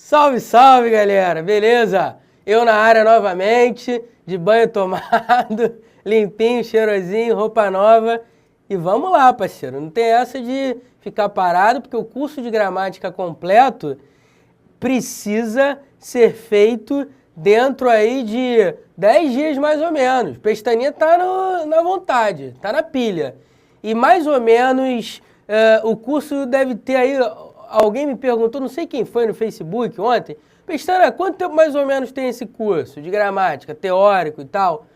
Salve, salve, galera! Beleza? Eu na área novamente, de banho tomado, limpinho, cheirosinho, roupa nova. E vamos lá, parceiro. Não tem essa de ficar parado, porque o curso de gramática completo precisa ser feito dentro aí de 10 dias mais ou menos. Pestaninha tá na vontade, tá na pilha. E mais ou menos o curso deve ter aí... Alguém me perguntou, não sei quem foi no Facebook ontem, Pestana, quanto tempo mais ou menos tem esse curso de gramática, teórico e tal?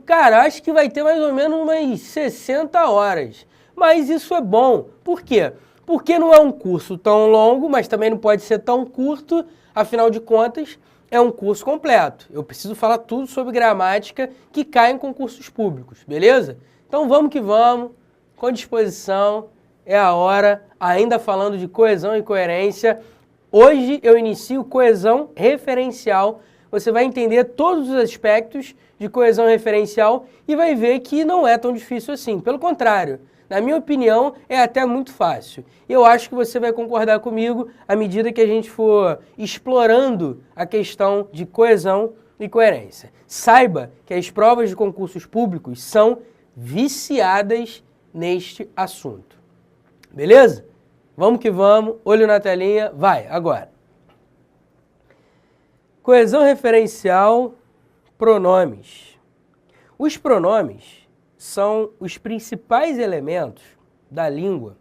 Cara, acho que vai ter mais ou menos umas 60 horas. Mas isso é bom. Por quê? Porque não é um curso tão longo, mas também não pode ser tão curto, afinal de contas, é um curso completo. Eu preciso falar tudo sobre gramática que cai em concursos públicos, beleza? Então vamos que vamos, com disposição. É a hora, ainda falando de coesão e coerência. Hoje eu inicio coesão referencial. Você vai entender todos os aspectos de coesão referencial e vai ver que não é tão difícil assim. Pelo contrário, na minha opinião, é até muito fácil. Eu acho que você vai concordar comigo à medida que a gente for explorando a questão de coesão e coerência. Saiba que as provas de concursos públicos são viciadas neste assunto. Beleza? Vamos que vamos, olho na telinha, vai, agora. Coesão referencial, pronomes. Os pronomes são os principais elementos da língua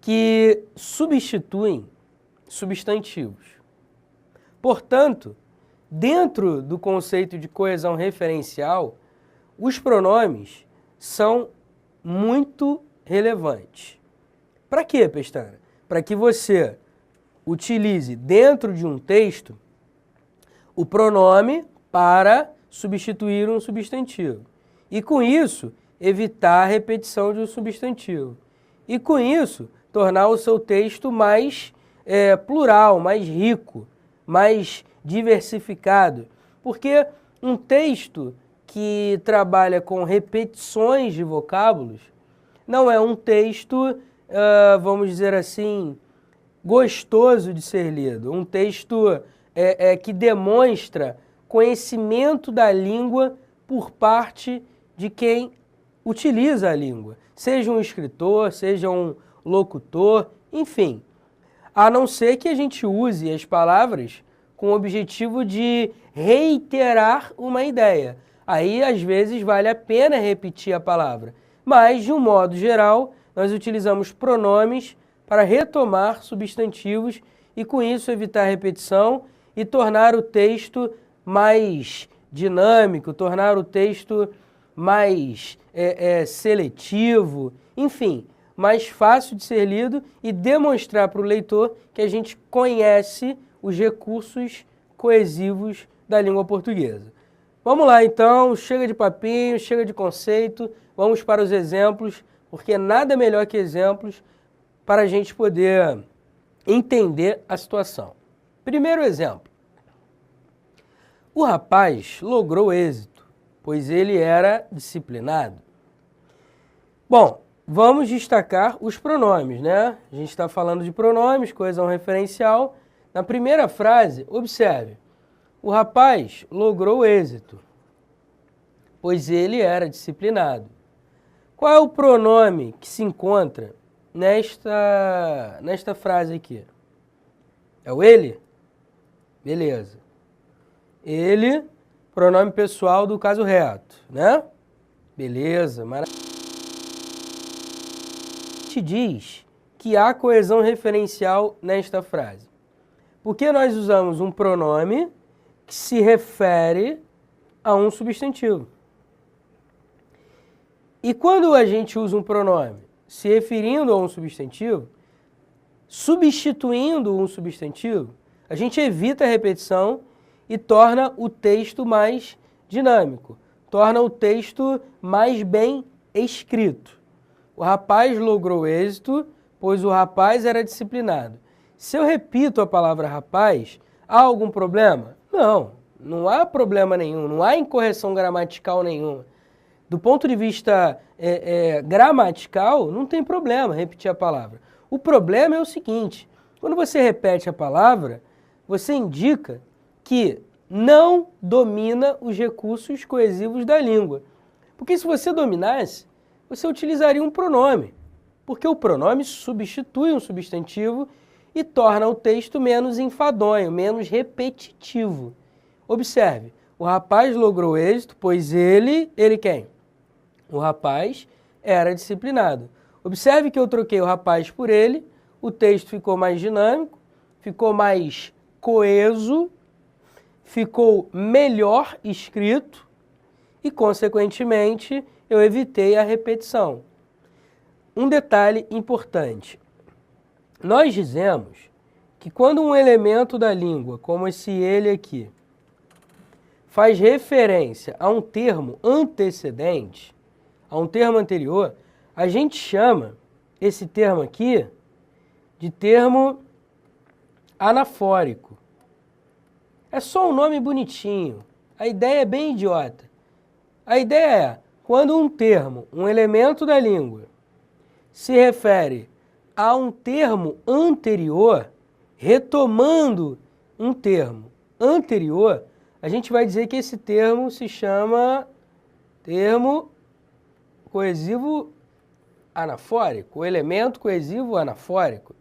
que substituem substantivos. Portanto, dentro do conceito de coesão referencial, os pronomes são muito relevante. Para quê, Pestana? Para que você utilize dentro de um texto o pronome para substituir um substantivo. E com isso, evitar a repetição de um substantivo. E com isso, tornar o seu texto mais plural, mais rico, mais diversificado. Porque um texto que trabalha com repetições de vocábulos não é um texto, vamos dizer assim, gostoso de ser lido. Um texto que demonstra conhecimento da língua por parte de quem utiliza a língua. Seja um escritor, seja um locutor, enfim. A não ser que a gente use as palavras com o objetivo de reiterar uma ideia. Aí, às vezes, vale a pena repetir a palavra. Mas, de um modo geral, nós utilizamos pronomes para retomar substantivos e, com isso, evitar repetição e tornar o texto mais dinâmico, tornar o texto mais seletivo, enfim, mais fácil de ser lido e demonstrar para o leitor que a gente conhece os recursos coesivos da língua portuguesa. Vamos lá, então, chega de papinho, chega de conceito, vamos para os exemplos, porque nada melhor que exemplos para a gente poder entender a situação. Primeiro exemplo. O rapaz logrou êxito, pois ele era disciplinado. Bom, vamos destacar os pronomes, né? A gente está falando de pronomes, coesão referencial. Na primeira frase, observe. O rapaz logrou êxito, pois ele era disciplinado. Qual é o pronome que se encontra nesta frase aqui? É o ele? Beleza. Ele, pronome pessoal do caso reto, né? Beleza, maravilha. Te diz que há coesão referencial nesta frase. Porque nós usamos um pronome que se refere a um substantivo. E quando a gente usa um pronome se referindo a um substantivo, substituindo um substantivo, a gente evita a repetição e torna o texto mais dinâmico, torna o texto mais bem escrito. O rapaz logrou êxito, pois o rapaz era disciplinado. Se eu repito a palavra rapaz, há algum problema? Não, não há problema nenhum, não há incorreção gramatical nenhuma. Do ponto de vista gramatical, não tem problema repetir a palavra. O problema é o seguinte, Quando você repete a palavra, você indica que não domina os recursos coesivos da língua. Porque se você dominasse, você utilizaria um pronome. Porque o pronome substitui um substantivo e torna o texto menos enfadonho, menos repetitivo. Observe, o rapaz logrou êxito, pois ele quem? O rapaz era disciplinado. Observe que eu troquei o rapaz por ele, o texto ficou mais dinâmico, ficou mais coeso, ficou melhor escrito e, consequentemente, eu evitei a repetição. Um detalhe importante. Nós dizemos que quando um elemento da língua, como esse ele aqui, faz referência a um termo antecedente, a um termo anterior, a gente chama esse termo aqui de termo anafórico. É só um nome bonitinho. A ideia é bem idiota. A ideia é, quando um termo, um elemento da língua, se refere a um termo anterior, retomando um termo anterior, a gente vai dizer que esse termo se chama termo coesivo anafórico, o elemento coesivo anafórico.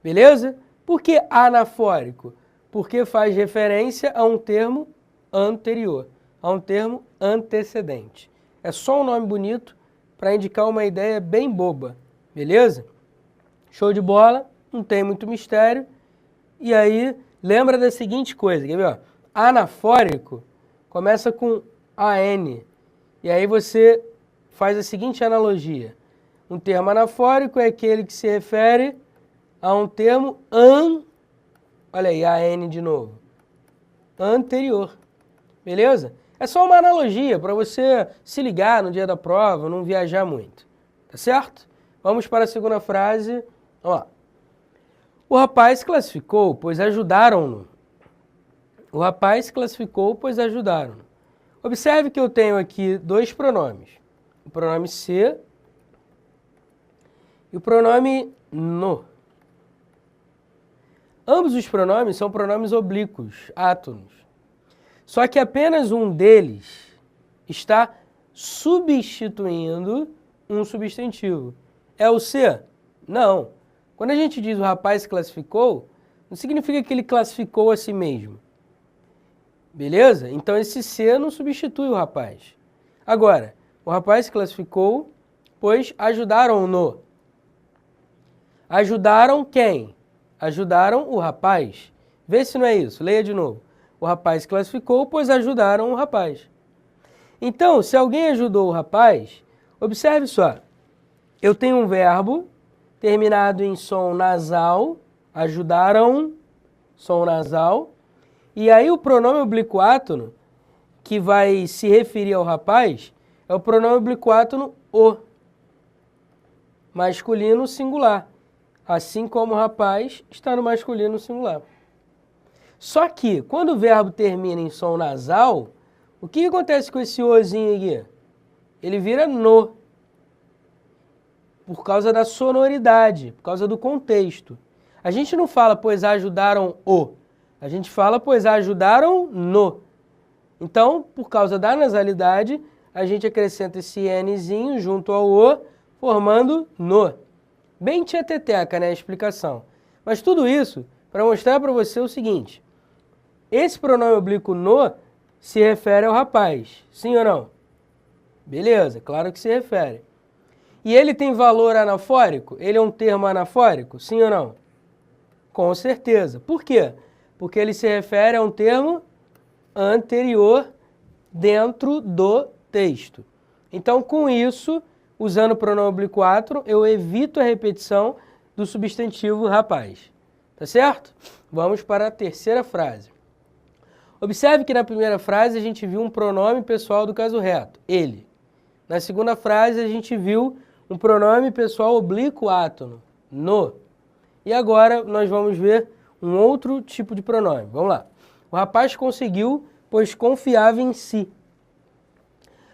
Beleza? Por que anafórico? Porque faz referência a um termo anterior, a um termo antecedente. É só um nome bonito para indicar uma ideia bem boba. Beleza? Show de bola, não tem muito mistério. E aí, lembra da seguinte coisa, quer ver? Ó? Anafórico começa com AN. E aí você faz a seguinte analogia. Um termo anafórico é aquele que se refere a um termo olha aí, AN de novo. Anterior. Beleza? É só uma analogia para você se ligar no dia da prova, não viajar muito. Tá certo? Vamos para a segunda frase. Ó. O rapaz classificou, pois ajudaram-no. O rapaz classificou, pois ajudaram-no. Observe que eu tenho aqui dois pronomes. O pronome se e o pronome no. Ambos os pronomes são pronomes oblíquos, átonos. Só que apenas um deles está substituindo um substantivo. É o se? Não. Quando a gente diz o rapaz classificou, não significa que ele classificou a si mesmo. Beleza? Então esse se não substitui o rapaz. Agora, o rapaz classificou, pois ajudaram-no. Ajudaram quem? Ajudaram o rapaz. Vê se não é isso. Leia de novo. O rapaz classificou, pois ajudaram o rapaz. Então, se alguém ajudou o rapaz, observe só. Eu tenho um verbo terminado em som nasal, ajudaram, som nasal, e aí o pronome oblíquo átono, que vai se referir ao rapaz, é o pronome oblíquo átono o, masculino singular, assim como o rapaz está no masculino singular. Só que, quando o verbo termina em som nasal, o que acontece com esse ozinho aqui? Ele vira no, por causa da sonoridade, por causa do contexto. A gente não fala, pois ajudaram o, a gente fala, pois ajudaram no. Então, por causa da nasalidade, a gente acrescenta esse Nzinho junto ao o, formando no. Bem tieteteca, né, a explicação. Mas tudo isso para mostrar para você o seguinte. Esse pronome oblíquo no se refere ao rapaz, sim ou não? Beleza, claro que se refere. E ele tem valor anafórico? Ele é um termo anafórico, sim ou não? Com certeza. Por quê? Porque ele se refere a um termo anterior dentro do texto. Então, com isso, usando o pronome oblíquo átono, eu evito a repetição do substantivo rapaz. Tá certo? Vamos para a terceira frase. Observe que na primeira frase a gente viu um pronome pessoal do caso reto, ele. Na segunda frase a gente viu um pronome pessoal oblíquo átono, no. E agora nós vamos ver um outro tipo de pronome. Vamos lá. O rapaz conseguiu, pois confiava em si.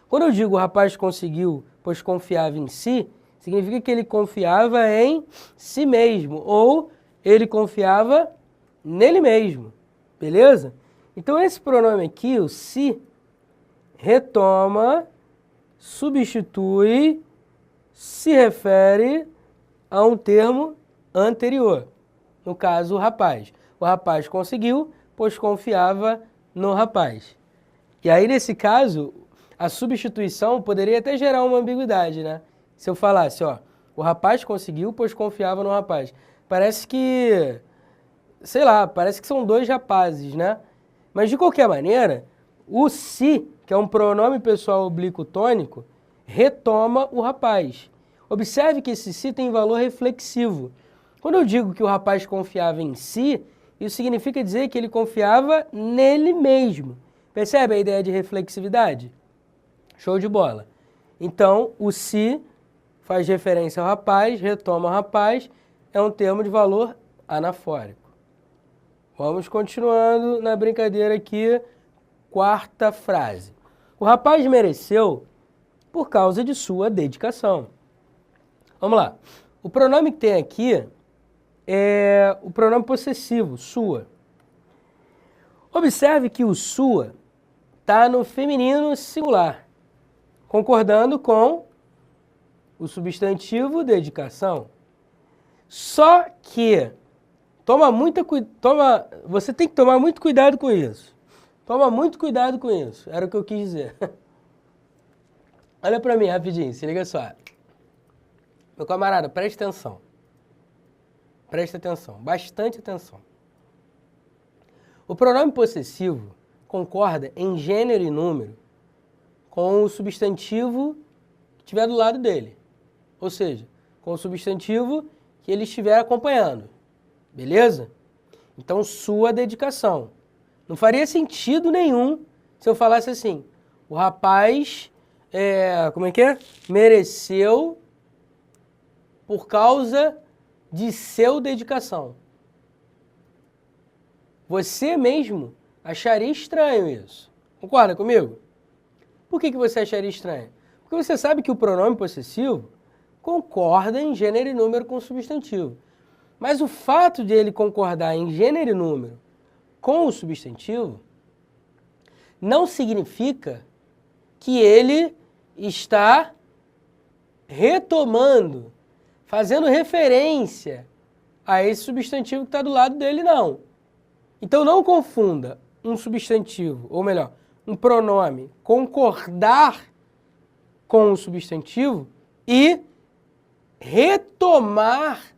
Quando eu digo o rapaz conseguiu, pois confiava em si, significa que ele confiava em si mesmo, ou ele confiava nele mesmo, beleza? Então esse pronome aqui, o se, retoma, substitui, se refere a um termo anterior. No caso, o rapaz. O rapaz conseguiu, pois confiava no rapaz. E aí, nesse caso, a substituição poderia até gerar uma ambiguidade, né? Se eu falasse, ó, o rapaz conseguiu, pois confiava no rapaz. Parece que, sei lá, parece que são dois rapazes, né? Mas, de qualquer maneira, o se, que é um pronome pessoal oblíquo tônico, retoma o rapaz. Observe que esse se tem valor reflexivo. Quando eu digo que o rapaz confiava em si, isso significa dizer que ele confiava nele mesmo. Percebe a ideia de reflexividade? Show de bola. Então, o se faz referência ao rapaz, retoma o rapaz, é um termo de valor anafórico. Vamos continuando na brincadeira aqui, quarta frase. O rapaz mereceu por causa de sua dedicação. Vamos lá. O pronome que tem aqui é o pronome possessivo, sua. Observe que o sua está no feminino singular, concordando com o substantivo dedicação. Só que você tem que tomar muito cuidado com isso. Toma muito cuidado com isso, era o que eu quis dizer. Olha para mim rapidinho, se liga só. Meu camarada, preste atenção. Preste atenção, bastante atenção. O pronome possessivo concorda em gênero e número com o substantivo que estiver do lado dele. Ou seja, com o substantivo que ele estiver acompanhando. Beleza? Então, sua dedicação. Não faria sentido nenhum se eu falasse assim, o rapaz, mereceu por causa de seu dedicação. Você mesmo acharia estranho isso. Concorda comigo? Por que você acharia estranho? Porque você sabe que o pronome possessivo concorda em gênero e número com o substantivo. Mas o fato de ele concordar em gênero e número com o substantivo não significa que ele está retomando, fazendo referência a esse substantivo que está do lado dele, não. Então não confunda um substantivo, ou melhor, um pronome concordar com o substantivo e retomar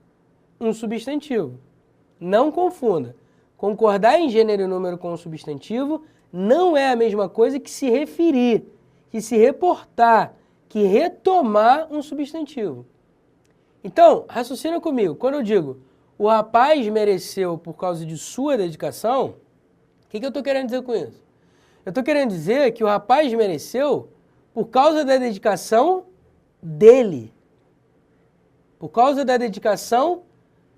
um substantivo. Não confunda. Concordar em gênero e número com o substantivo não é a mesma coisa que se referir, que se reportar, que retomar um substantivo. Então, raciocina comigo. Quando eu digo o rapaz mereceu por causa de sua dedicação, o que eu estou querendo dizer com isso? Eu estou querendo dizer que o rapaz mereceu por causa da dedicação dele. Por causa da dedicação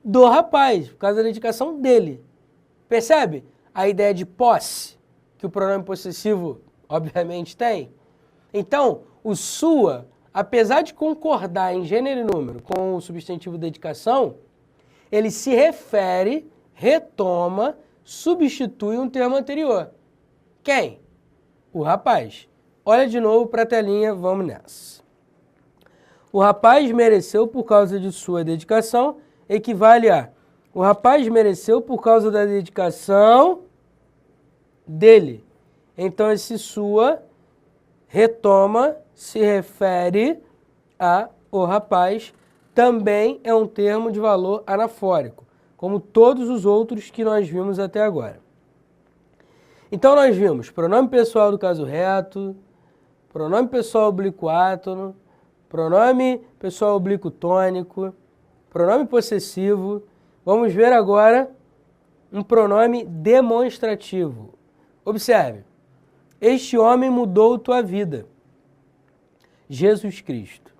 do rapaz, por causa da dedicação dele. Percebe a ideia de posse que o pronome possessivo, obviamente, tem? Então, o sua, apesar de concordar em gênero e número com o substantivo dedicação, ele se refere, retoma, substitui um termo anterior. Quem? O rapaz. Olha de novo para a telinha, vamos nessa. O rapaz mereceu por causa de sua dedicação, equivale a o rapaz mereceu por causa da dedicação dele. Então, esse sua retoma, se refere a o rapaz, também é um termo de valor anafórico, como todos os outros que nós vimos até agora. Então, nós vimos pronome pessoal do caso reto, pronome pessoal oblíquo átono, pronome pessoal oblíquo tônico, pronome possessivo. Vamos ver agora um pronome demonstrativo. Observe, este homem mudou tua vida. Jesus Cristo.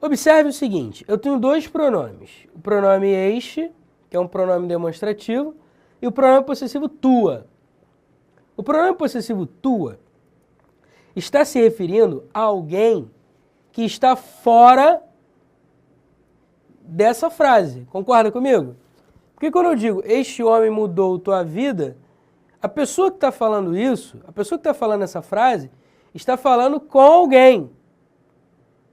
Observe o seguinte, eu tenho dois pronomes. O pronome este, que é um pronome demonstrativo, e o pronome possessivo tua. O pronome possessivo tua está se referindo a alguém que está fora dessa frase. Concorda comigo? Porque quando eu digo, este homem mudou tua vida, a pessoa que está falando isso, a pessoa que está falando essa frase, está falando com alguém,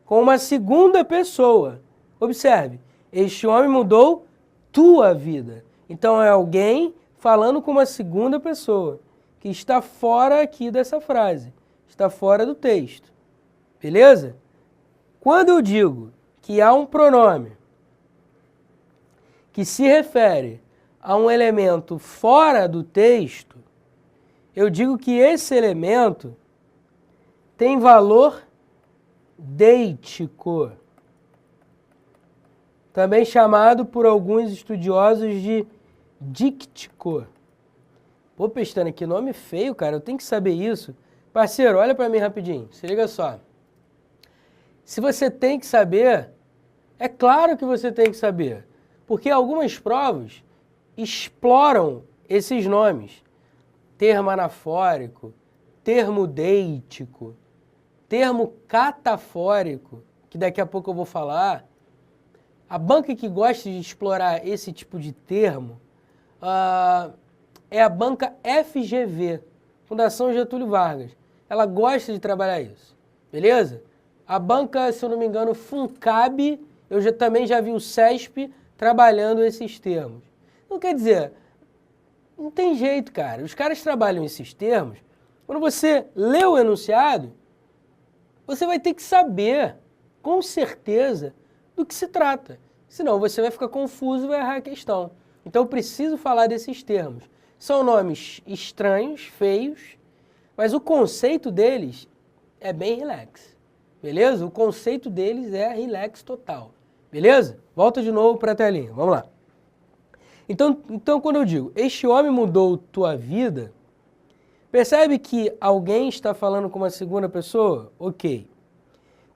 com uma segunda pessoa. Observe, este homem mudou tua vida. Então é alguém falando com uma segunda pessoa, que está fora aqui dessa frase, está fora do texto. Beleza? Quando eu digo que há um pronome que se refere a um elemento fora do texto, eu digo que esse elemento tem valor deítico, também chamado por alguns estudiosos de díctico. Pô, Pestana, que nome feio, cara, eu tenho que saber isso. Parceiro, olha para mim rapidinho, se liga só. Se você tem que saber, é claro que você tem que saber, porque algumas provas exploram esses nomes. Termo anafórico, termo deítico, termo catafórico, que daqui a pouco eu vou falar. A banca que gosta de explorar esse tipo de termo é a banca FGV, Fundação Getúlio Vargas. Ela gosta de trabalhar isso, beleza? A banca, se eu não me engano, Funcab, também já vi o CESP trabalhando esses termos. Então, quer dizer, não tem jeito, cara. Os caras trabalham esses termos. Quando você lê o enunciado, você vai ter que saber, com certeza, do que se trata. Senão você vai ficar confuso e vai errar a questão. Então eu preciso falar desses termos. São nomes estranhos, feios, mas o conceito deles é bem relax. Beleza? O conceito deles é relax total. Beleza? Volta de novo para a telinha. Vamos lá. Então, quando eu digo, este homem mudou tua vida, percebe que alguém está falando com uma segunda pessoa? Ok.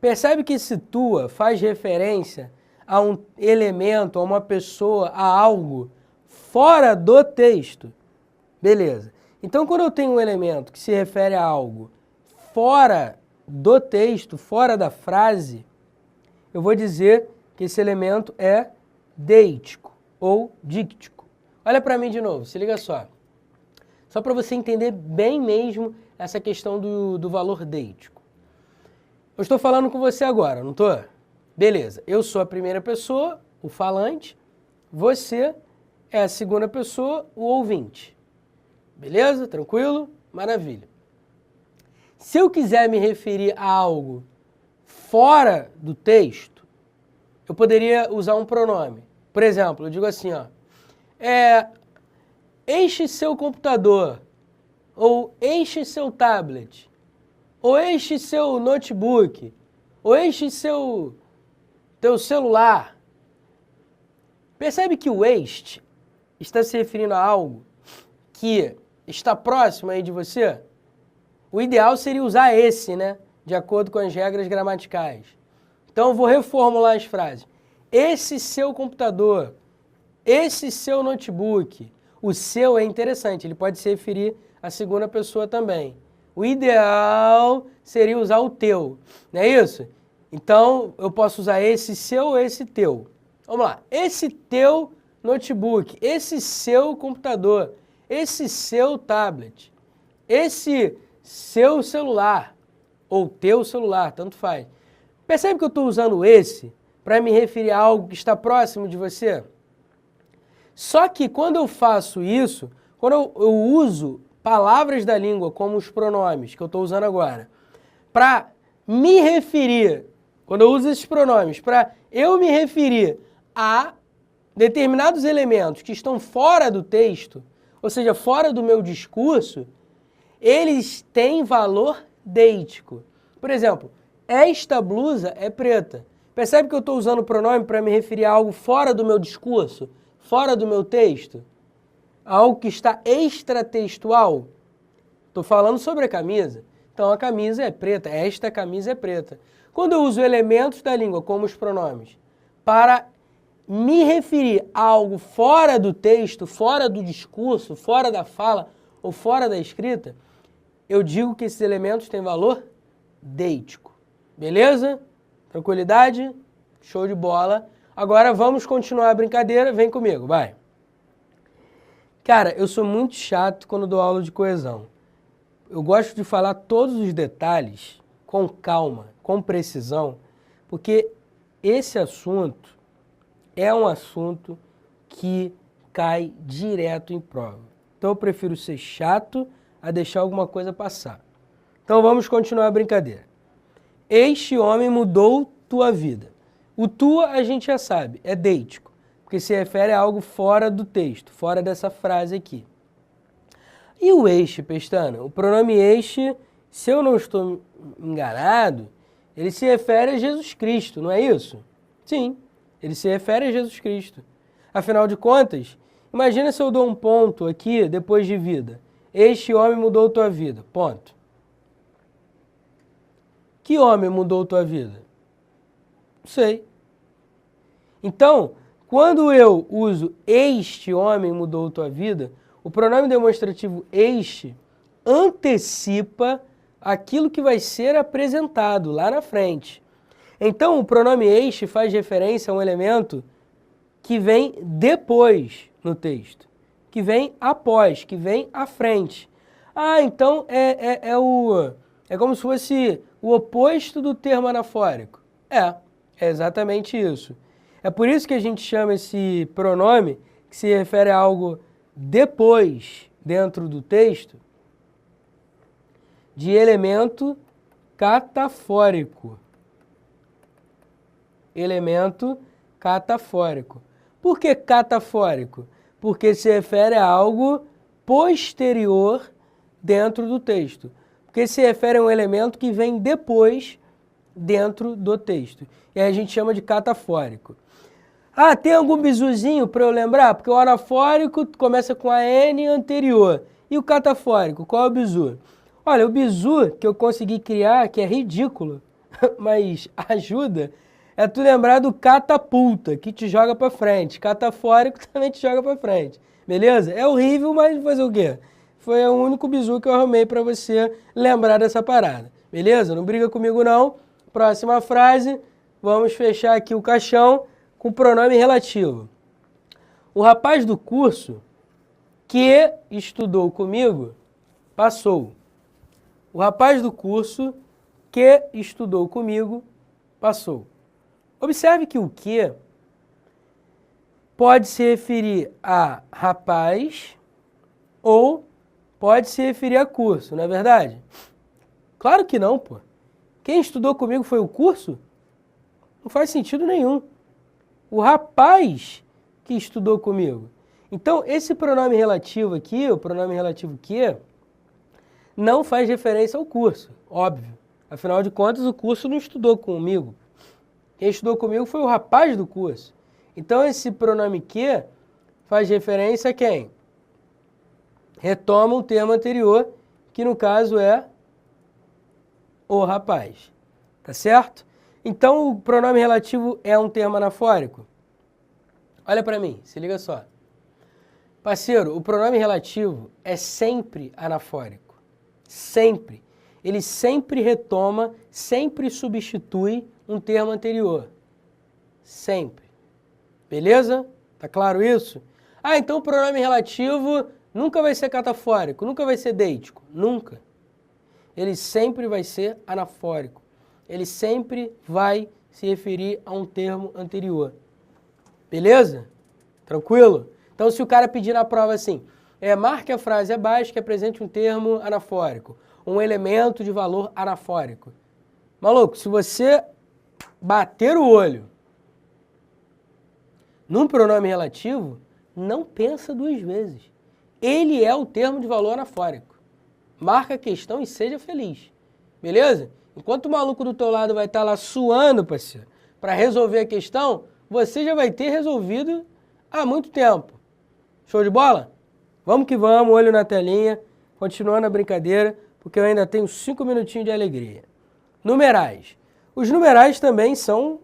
Percebe que esse tua faz referência a um elemento, a uma pessoa, a algo fora do texto? Beleza. Então, quando eu tenho um elemento que se refere a algo fora do texto, fora da frase, eu vou dizer que esse elemento é deítico ou díctico. Olha para mim de novo, se liga só. Só para você entender bem mesmo essa questão do valor deítico. Eu estou falando com você agora, não estou? Beleza, eu sou a primeira pessoa, o falante, você é a segunda pessoa, o ouvinte. Beleza? Tranquilo? Maravilha. Se eu quiser me referir a algo fora do texto, eu poderia usar um pronome. Por exemplo, eu digo assim, ó, este seu computador, ou este seu tablet, ou este seu notebook, ou este teu celular. Percebe que o este está se referindo a algo que está próximo aí de você? O ideal seria usar esse, né? De acordo com as regras gramaticais. Então eu vou reformular as frases. Esse seu computador, esse seu notebook, o seu é interessante, ele pode se referir à segunda pessoa também. O ideal seria usar o teu, não é isso? Então eu posso usar esse seu ou esse teu. Vamos lá, esse teu notebook, esse seu computador, esse seu tablet, esse seu celular ou teu celular, tanto faz. Percebe que eu estou usando esse para me referir a algo que está próximo de você? Só que quando eu faço isso, quando eu uso palavras da língua como os pronomes que eu estou usando agora, para me referir, quando eu uso esses pronomes, para eu me referir a determinados elementos que estão fora do texto, ou seja, fora do meu discurso, eles têm valor deítico. Por exemplo, esta blusa é preta. Percebe que eu estou usando o pronome para me referir a algo fora do meu discurso, fora do meu texto? Algo que está extratextual? Estou falando sobre a camisa. Então a camisa é preta, esta camisa é preta. Quando eu uso elementos da língua, como os pronomes, para me referir a algo fora do texto, fora do discurso, fora da fala ou fora da escrita, eu digo que esses elementos têm valor deítico. Beleza? Tranquilidade? Show de bola. Agora vamos continuar a brincadeira. Vem comigo, vai. Cara, eu sou muito chato quando dou aula de coesão. Eu gosto de falar todos os detalhes com calma, com precisão, porque esse assunto é um assunto que cai direto em prova. Então eu prefiro ser chato a deixar alguma coisa passar. Então vamos continuar a brincadeira. Este homem mudou tua vida. O tua a gente já sabe, é deítico, porque se refere a algo fora do texto, fora dessa frase aqui. E o este, Pestana? O pronome este, se eu não estou enganado, ele se refere a Jesus Cristo, não é isso? Sim, ele se refere a Jesus Cristo. Afinal de contas, imagina se eu dou um ponto aqui depois de vida. Este homem mudou tua vida, ponto. Que homem mudou tua vida? Não sei. Então, quando eu uso este homem mudou tua vida, o pronome demonstrativo este antecipa aquilo que vai ser apresentado lá na frente. Então, o pronome este faz referência a um elemento que vem depois no texto, que vem após, que vem à frente. Ah, então é como se fosse o oposto do termo anafórico. É exatamente isso. É por isso que a gente chama esse pronome, que se refere a algo depois, dentro do texto, de elemento catafórico. Elemento catafórico. Por que catafórico? Porque se refere a algo posterior dentro do texto. Porque se refere a um elemento que vem depois dentro do texto. E aí a gente chama de catafórico. Ah, tem algum bisuzinho para eu lembrar? Porque o anafórico começa com a N anterior. E o catafórico, qual é o bizu? Olha, o bizu que eu consegui criar, que é ridículo, mas ajuda, é tu lembrar do catapulta, que te joga para frente. Catafórico também te joga para frente. Beleza? É horrível, mas fazer o quê? Foi o único bizu que eu arrumei para você lembrar dessa parada. Beleza? Não briga comigo não. Próxima frase, vamos fechar aqui o caixão com pronome relativo. O rapaz do curso que estudou comigo passou. O rapaz do curso que estudou comigo passou. Observe que o que pode se referir a rapaz ou pode se referir a curso, não é verdade? Claro que não, pô. Quem estudou comigo foi o curso? Não faz sentido nenhum. O rapaz que estudou comigo. Então, esse pronome relativo aqui, o pronome relativo que, não faz referência ao curso, óbvio. Afinal de contas, o curso não estudou comigo. Quem estudou comigo foi o rapaz do curso. Então, esse pronome que faz referência a quem? Retoma um termo anterior, que no caso é o rapaz. Tá certo? Então, o pronome relativo é um termo anafórico? Olha para mim, se liga só. Parceiro, o pronome relativo é sempre anafórico. Sempre. Ele sempre retoma, sempre substitui um termo anterior. Sempre. Beleza? Tá claro isso? Ah, então o pronome relativo nunca vai ser catafórico, nunca vai ser deítico. Nunca. Ele sempre vai ser anafórico. Ele sempre vai se referir a um termo anterior. Beleza? Tranquilo? Então, se o cara pedir na prova assim, marque a frase abaixo que apresente um termo anafórico, um elemento de valor anafórico. Maluco, se você bater o olho num pronome relativo, não pensa duas vezes. Ele é o termo de valor anafórico. Marca a questão e seja feliz. Beleza? Enquanto o maluco do teu lado vai estar lá suando, parceiro, para resolver a questão, você já vai ter resolvido há muito tempo. Show de bola? Vamos que vamos, olho na telinha, continuando a brincadeira, porque eu ainda tenho 5 minutinhos de alegria. Numerais. Os numerais também são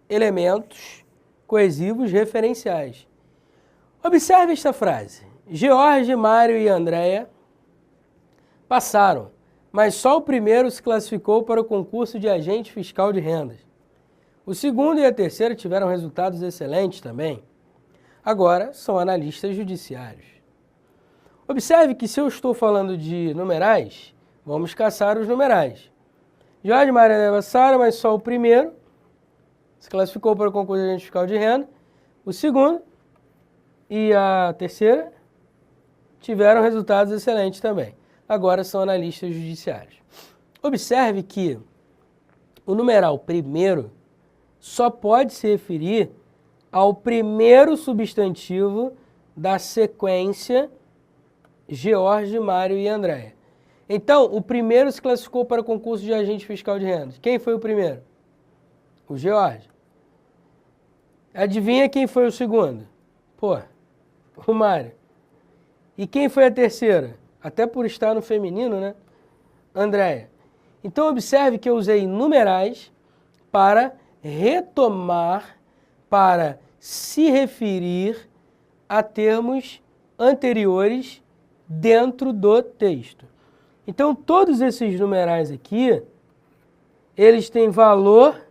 elementos coesivos referenciais. Observe esta frase. George, Mário e Andréia passaram, mas só o primeiro se classificou para o concurso de agente fiscal de rendas. O segundo e a terceira tiveram resultados excelentes também. Agora são analistas judiciários. Observe que se eu estou falando de numerais, vamos caçar os numerais. Jorge Maria Sara, mas só o primeiro se classificou para o concurso de agente fiscal de renda. O segundo e a terceira tiveram resultados excelentes também. Agora são analistas judiciários. Observe que o numeral primeiro só pode se referir ao primeiro substantivo da sequência George, Mário e Andréia. Então, o primeiro se classificou para o concurso de agente fiscal de rendas. Quem foi o primeiro? O George. Adivinha quem foi o segundo? Pô, o Mário. E quem foi a terceira? Até por estar no feminino, né? Andréia. Então, observe que eu usei numerais para retomar, para se referir a termos anteriores dentro do texto. Então, todos esses numerais aqui, eles têm valor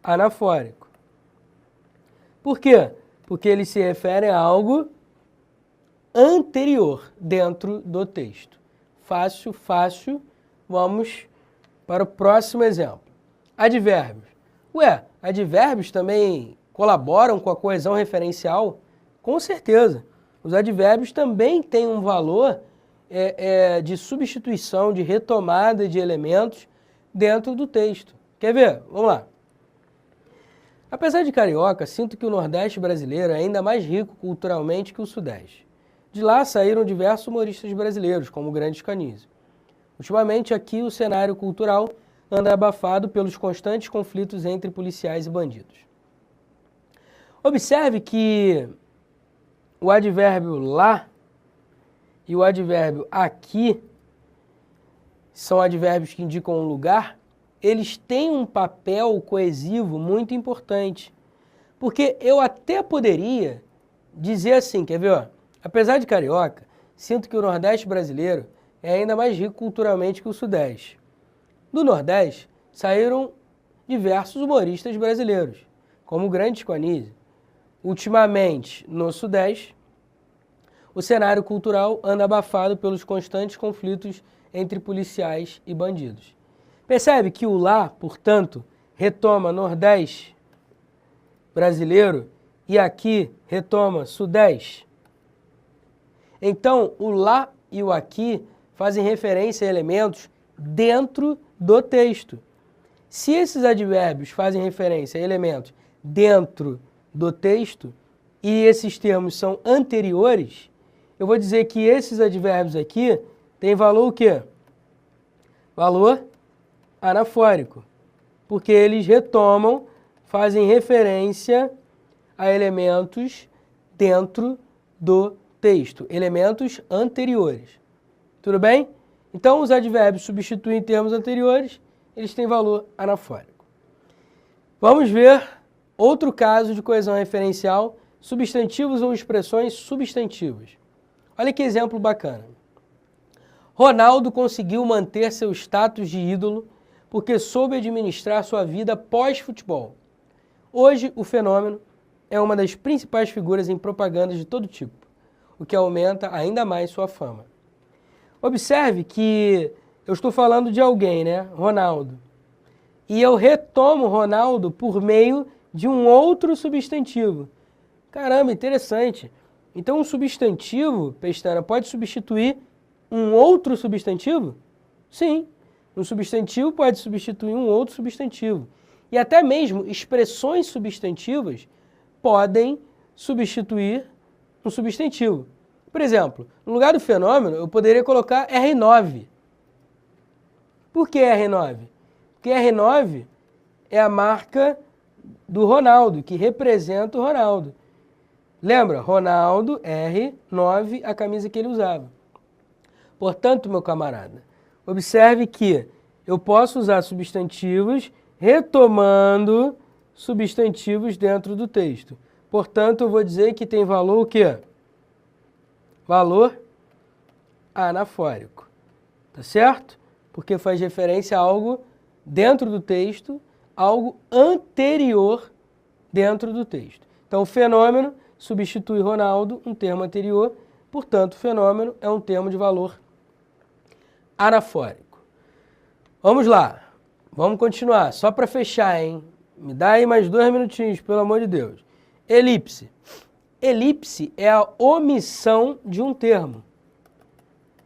anafórico. Por quê? Porque eles se referem a algo anterior dentro do texto. Fácil, fácil. Vamos para o próximo exemplo. Advérbios. Ué, advérbios também colaboram com a coesão referencial? Com certeza. Os advérbios também têm um valor de substituição, de retomada de elementos dentro do texto. Quer ver? Vamos lá. Apesar de carioca, sinto que o Nordeste brasileiro é ainda mais rico culturalmente que o Sudeste. De lá saíram diversos humoristas brasileiros, como o Grande Canísio. Ultimamente, aqui o cenário cultural anda abafado pelos constantes conflitos entre policiais e bandidos. Observe que o advérbio lá e o advérbio aqui são advérbios que indicam um lugar, eles têm um papel coesivo muito importante. Porque eu até poderia dizer assim, quer ver? Ó, apesar de carioca, sinto que o Nordeste brasileiro é ainda mais rico culturalmente que o Sudeste. Do Nordeste saíram diversos humoristas brasileiros, como o Grande Canísio. Ultimamente, no Sudeste, o cenário cultural anda abafado pelos constantes conflitos entre policiais e bandidos. Percebe que o lá, portanto, retoma Nordeste brasileiro e aqui retoma Sudeste? Então, o lá e o aqui fazem referência a elementos dentro do texto. Se esses advérbios fazem referência a elementos dentro do texto e esses termos são anteriores, eu vou dizer que esses advérbios aqui têm valor o quê? Valor anafórico, porque eles retomam, fazem referência a elementos dentro do texto, elementos anteriores. Tudo bem? Então, os advérbios substituem termos anteriores, eles têm valor anafórico. Vamos ver outro caso de coesão referencial, substantivos ou expressões substantivas. Olha que exemplo bacana. Ronaldo conseguiu manter seu status de ídolo porque soube administrar sua vida pós-futebol. Hoje, o fenômeno é uma das principais figuras em propagandas de todo tipo, o que aumenta ainda mais sua fama. Observe que eu estou falando de alguém, né? Ronaldo. E eu retomo Ronaldo por meio de um outro substantivo. Caramba, interessante. Então, um substantivo, Pestana, pode substituir um outro substantivo? Sim. Um substantivo pode substituir um outro substantivo. E até mesmo expressões substantivas podem substituir um substantivo. Por exemplo, no lugar do fenômeno, eu poderia colocar R9. Por que R9? Porque R9 é a marca do Ronaldo, que representa o Ronaldo. Lembra? Ronaldo, R9, a camisa que ele usava. Portanto, meu camarada, observe que eu posso usar substantivos retomando substantivos dentro do texto. Portanto, eu vou dizer que tem valor o quê? Valor anafórico. Tá certo? Porque faz referência a algo dentro do texto, algo anterior dentro do texto. Então, o fenômeno substitui Ronaldo, um termo anterior, Portanto, o fenômeno é um termo de valor anafórico. Vamos lá. Vamos continuar. Só para fechar, hein? Me dá aí mais 2 minutinhos, pelo amor de Deus. Elipse. Elipse é a omissão de um termo.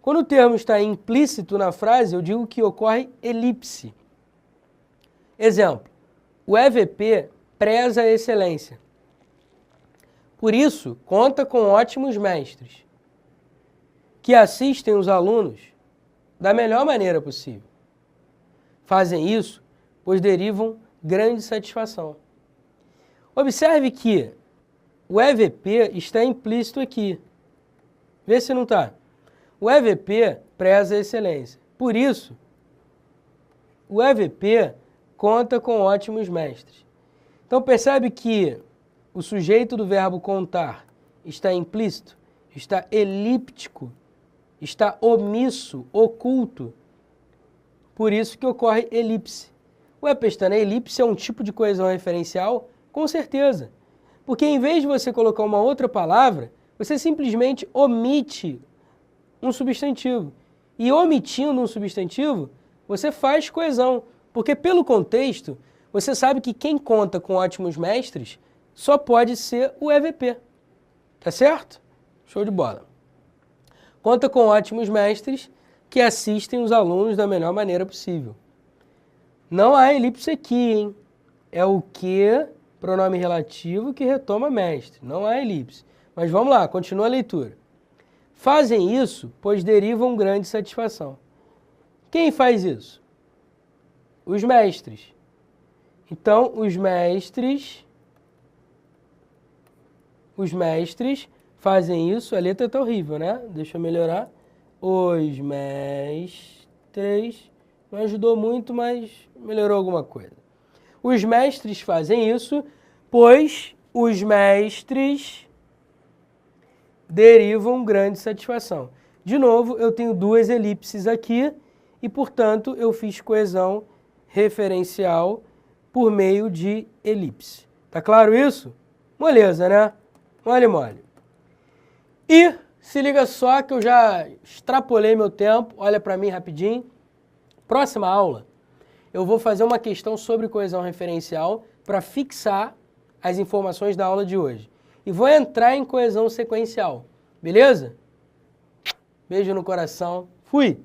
Quando o termo está implícito na frase, eu digo que ocorre elipse. Exemplo. O EVP preza a excelência. Por isso, conta com ótimos mestres, que assistem os alunos da melhor maneira possível. Fazem isso, pois derivam grande satisfação. Observe que o EVP está implícito aqui. Vê se não está. O EVP preza a excelência. Por isso, o EVP conta com ótimos mestres. Então percebe que o sujeito do verbo contar está implícito, está elíptico, está omisso, oculto. Por isso que ocorre elipse. Ué, Pestana, elipse é um tipo de coesão referencial? Com certeza. Porque em vez de você colocar uma outra palavra, você simplesmente omite um substantivo. E omitindo um substantivo, você faz coesão. Porque pelo contexto, você sabe que quem conta com ótimos mestres só pode ser o EVP. Tá certo? Show de bola. Conta com ótimos mestres que assistem os alunos da melhor maneira possível. Não há elipse aqui, hein? É o que, pronome relativo, que retoma mestre. Não há elipse. Mas vamos lá, continua a leitura. Fazem isso, pois derivam grande satisfação. Quem faz isso? Os mestres. Então, os mestres fazem isso. A letra tá horrível, né? Deixa eu melhorar. Os mestres. Não ajudou muito, mas melhorou alguma coisa. Os mestres fazem isso, pois os mestres derivam grande satisfação. De novo, eu tenho 2 elipses aqui e, portanto, eu fiz coesão referencial por meio de elipse. Tá claro isso? Moleza, né? Mole, mole. E se liga só que eu já extrapolei meu tempo. Olha para mim rapidinho. Próxima aula, eu vou fazer uma questão sobre coesão referencial para fixar as informações da aula de hoje. E vou entrar em coesão sequencial. Beleza? Beijo no coração. Fui!